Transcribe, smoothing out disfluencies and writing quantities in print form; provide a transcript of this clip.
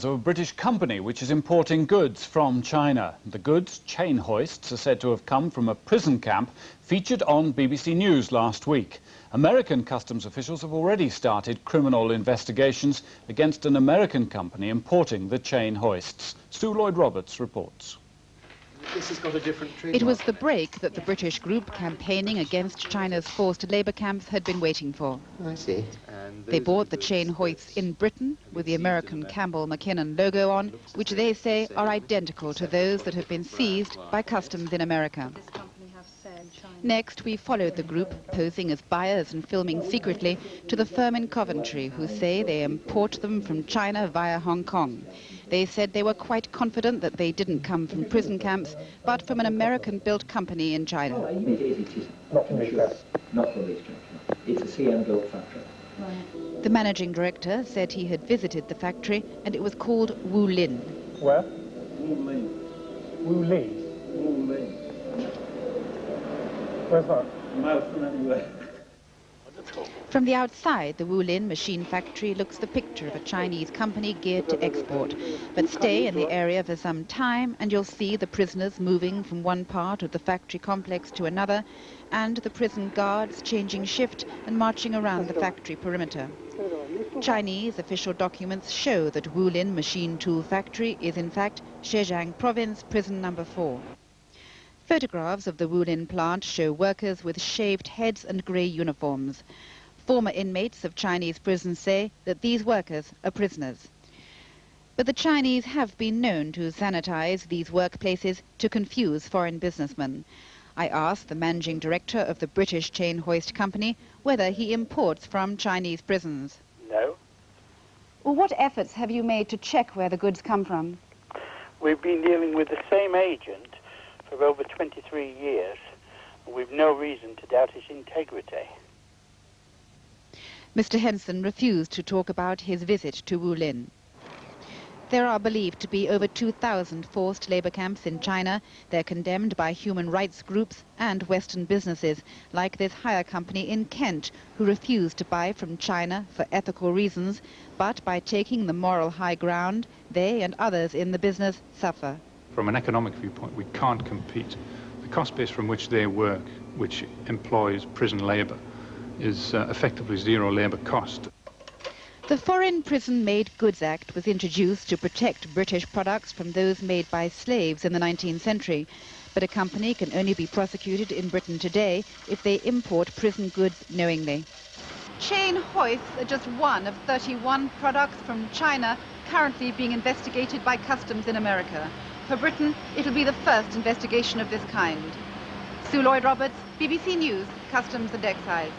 Of a British company which is importing goods from China. The goods, chain hoists, are said to have come from a prison camp featured on BBC News last week. American customs officials have already started criminal investigations against an American company importing the chain hoists. Sue Lloyd-Roberts reports. This has got a different trademark. It was the break that the British group campaigning against China's forced labour camps had been waiting for. I see. They bought the chain hoists in Britain with the American Campbell McKinnon logo on, which they say are identical to those that have been seized by customs in America. Next, we followed the group, posing as buyers and filming secretly, to the firm in Coventry, who say they import them from China via Hong Kong. They said they were quite confident that they didn't come from prison camps, but from an American-built company in China. It is not from this camp. Not from this camp. It's a CM-built factory. The managing director said he had visited the factory and it was called Wu Lin. Where? Wu Lin. Wu Li? Wu Lin. Where's that? A mile from anywhere. From the outside, the Wu Lin machine factory looks the picture of a Chinese company geared to export. But stay in the area for some time and you'll see the prisoners moving from one part of the factory complex to another, and the prison guards changing shift and marching around the factory perimeter. Chinese official documents show that Wu Lin machine tool factory is in fact Zhejiang province prison number 4. Photographs of the Wu Lin plant show workers with shaved heads and grey uniforms. Former inmates of Chinese prisons say that these workers are prisoners. But the Chinese have been known to sanitize these workplaces to confuse foreign businessmen. I asked the managing director of the British chain hoist company whether he imports from Chinese prisons. No. Well, what efforts have you made to check where the goods come from? We've been dealing with the same agent for over 23 years, and we've no reason to doubt his integrity. Mr. Henson refused to talk about his visit to Wu Lin. There are believed to be over 2,000 forced labour camps in China. They're condemned by human rights groups and Western businesses, like this hire company in Kent, who refused to buy from China for ethical reasons, but by taking the moral high ground, they and others in the business suffer. From an economic viewpoint, we can't compete. The cost base from which they work, which employs prison labour, is effectively zero labour cost. The Foreign Prison-Made Goods Act was introduced to protect British products from those made by slaves in the 19th century. But a company can only be prosecuted in Britain today if they import prison goods knowingly. Chain hoists are just one of 31 products from China currently being investigated by customs in America. For Britain, it'll be the first investigation of this kind. Sue Lloyd-Roberts, BBC News, Customs and Excise.